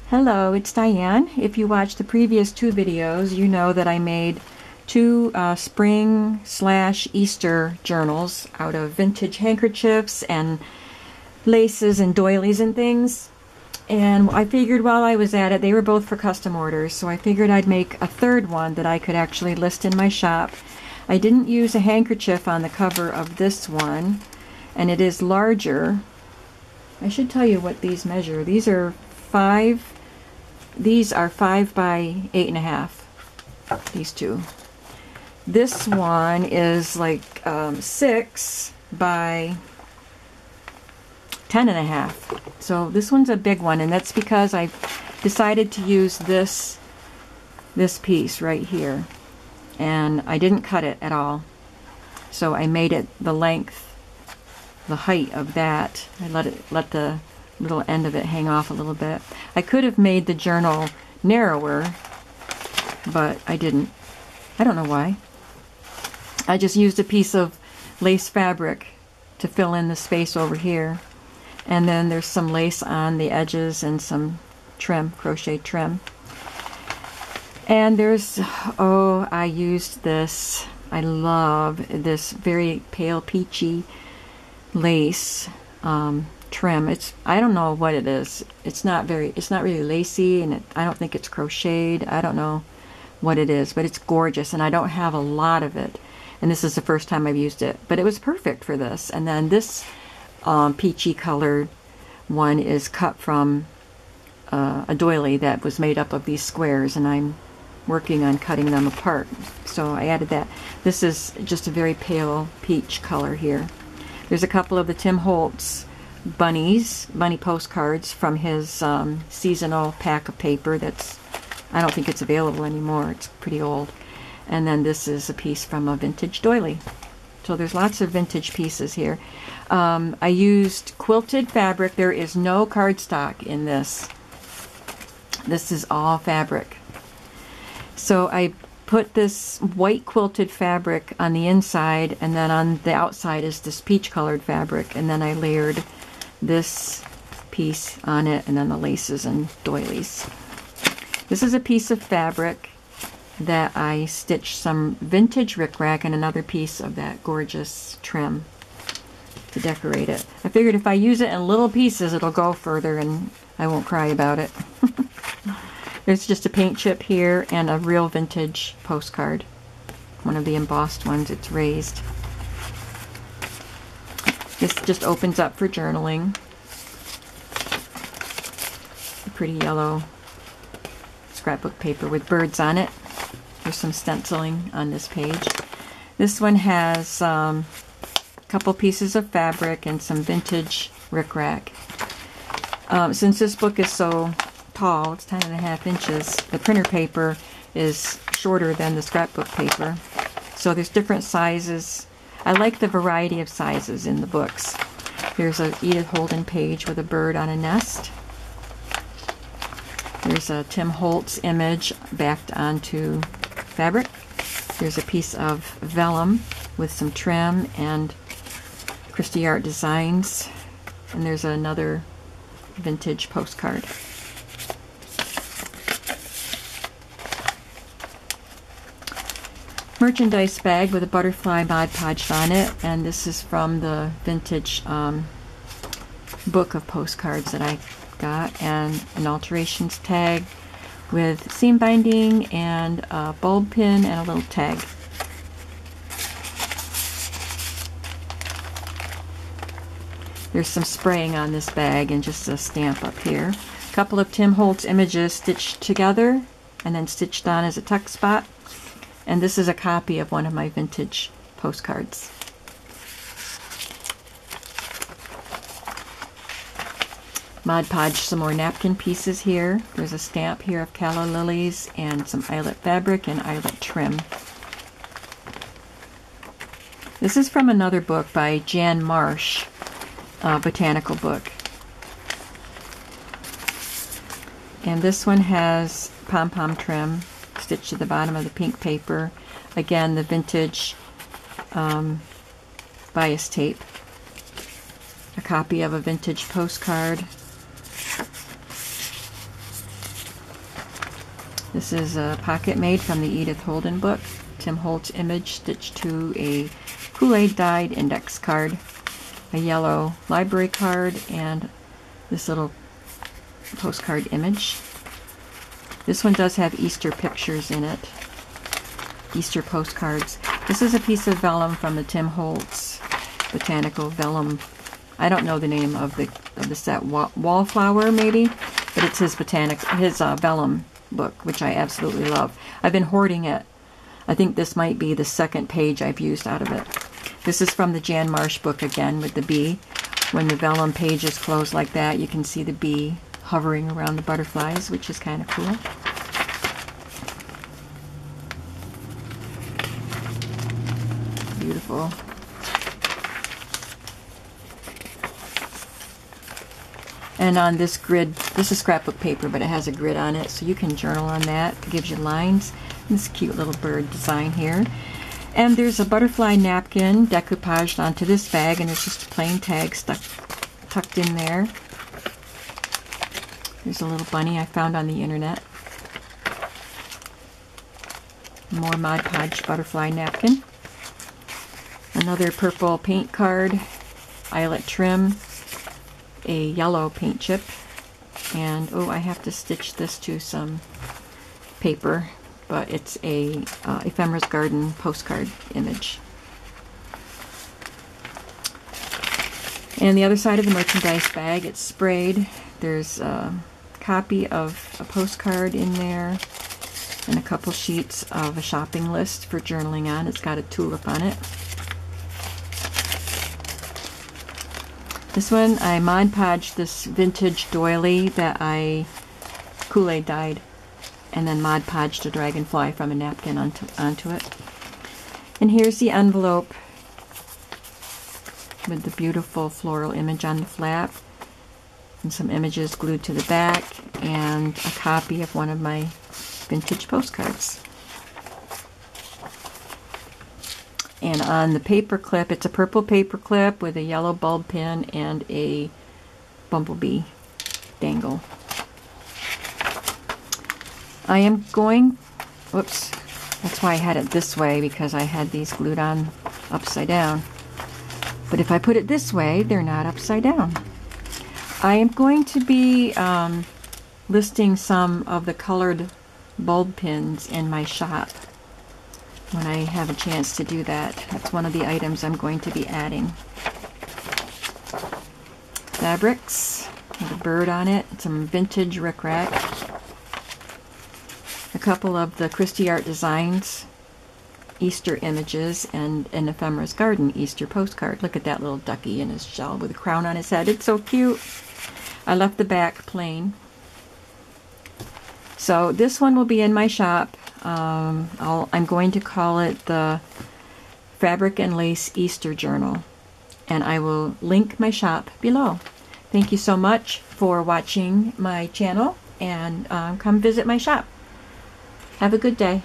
Hello, it's Diane. If you watched the previous two videos, you know that I made two spring/Easter journals out of vintage handkerchiefs and laces and doilies and things. And I figured while I was at it, they were both for custom orders, so I figured I'd make a third one that I could actually list in my shop. I didn't use a handkerchief on the cover of this one, and it is larger. I should tell you what these measure. These are 5 by 8.5. These two. This one is like 6 by 10.5. So this one's a big one, and that's because I decided to use this piece right here, and I didn't cut it at all. So I made it the length, the height of that. I let the little end of it hang off a little bit. I could have made the journal narrower, but I didn't. I don't know why. I just used a piece of lace fabric to fill in the space over here. And then there's some lace on the edges and some trim, crochet trim. And there's, oh, I used this. I love this very pale peachy lace trim. I don't know what it is. It's not really lacy, and I don't think it's crocheted. I don't know what it is, but it's gorgeous, and I don't have a lot of it. And this is the first time I've used it, but it was perfect for this. And then this peachy colored one is cut from a doily that was made up of these squares, and I'm working on cutting them apart. So I added that. This is just a very pale peach color here. There's a couple of the Tim Holtz bunny postcards from his seasonal pack of paper that's, I don't think it's available anymore. It's pretty old. And then this is a piece from a vintage doily. So there's lots of vintage pieces here. I used quilted fabric. There is no cardstock in this. This is all fabric. So I put this white quilted fabric on the inside, and then on the outside is this peach colored fabric, and then I layered this piece on it, and then the laces and doilies. This is a piece of fabric that I stitched some vintage rickrack and another piece of that gorgeous trim to decorate it. I figured if I use it in little pieces, it'll go further and I won't cry about it. There's just a paint chip here and a real vintage postcard. One of the embossed ones, it's raised. This just opens up for journaling. A pretty yellow scrapbook paper with birds on it. There's some stenciling on this page. This one has a couple pieces of fabric and some vintage rickrack. Since this book is so tall, it's 10.5 inches, the printer paper is shorter than the scrapbook paper. So there's different sizes. I like the variety of sizes in the books. There's a Edith Holden page with a bird on a nest. There's a Tim Holtz image backed onto fabric. There's a piece of vellum with some trim and Christy Art Designs. And there's another vintage postcard. Merchandise bag with a butterfly Mod Podge on it, and this is from the vintage book of postcards that I got, and an alterations tag with seam binding and a bulb pin and a little tag. There's some spraying on this bag and just a stamp up here. A couple of Tim Holtz images stitched together and then stitched on as a tuck spot. And this is a copy of one of my vintage postcards. Mod Podge some more napkin pieces here. There's a stamp here of calla lilies and some eyelet fabric and eyelet trim. This is from another book by Jan Marsh, a botanical book. And this one has pom-pom trim stitched to the bottom of the pink paper. Again, the vintage bias tape. A copy of a vintage postcard. This is a pocket made from the Edith Holden book. Tim Holtz image stitched to a Kool-Aid dyed index card, a yellow library card, and this little postcard image. This one does have Easter pictures in it. Easter postcards. This is a piece of vellum from the Tim Holtz Botanical Vellum. I don't know the name of the set. Wallflower maybe, but it's his vellum book, which I absolutely love. I've been hoarding it. I think this might be the second page I've used out of it. This is from the Jan Marsh book again with the bee. When the vellum pages close like that, you can see the bee hovering around the butterflies, which is kind of cool. Beautiful. And on this grid, this is scrapbook paper, but it has a grid on it, so you can journal on that. It gives you lines. This cute little bird design here. And there's a butterfly napkin decoupaged onto this bag, and there's just a plain tag tucked in there. There's a little bunny I found on the internet. More Mod Podge butterfly napkin. Another purple paint card, eyelet trim, a yellow paint chip, and oh, I have to stitch this to some paper, but it's a Ephemera's Garden postcard image. And the other side of the merchandise bag, it's sprayed. There's a copy of a postcard in there and a couple sheets of a shopping list for journaling on. It's got a tulip on it. This one, I Mod Podged this vintage doily that I Kool-Aid dyed, and then Mod Podged a dragonfly from a napkin onto it. And here's the envelope with the beautiful floral image on the flap, and some images glued to the back, and a copy of one of my vintage postcards. And on the paper clip, it's a purple paper clip with a yellow bulb pin and a bumblebee dangle. I am going, whoops, that's why I had it this way, because I had these glued on upside down. But if I put it this way, they're not upside down. I am going to be listing some of the colored bulb pins in my shop when I have a chance to do that. That's one of the items I'm going to be adding. Fabrics with a bird on it, some vintage rickrack, a couple of the Christie Art Designs Easter images, and an Ephemera's Garden Easter postcard. Look at that little ducky in his shell with a crown on his head. It's so cute. I left the back plain. So this one will be in my shop. I'm going to call it the Fabric and Lace Easter Journal, and I will link my shop below. Thank you so much for watching my channel, and come visit my shop. Have a good day.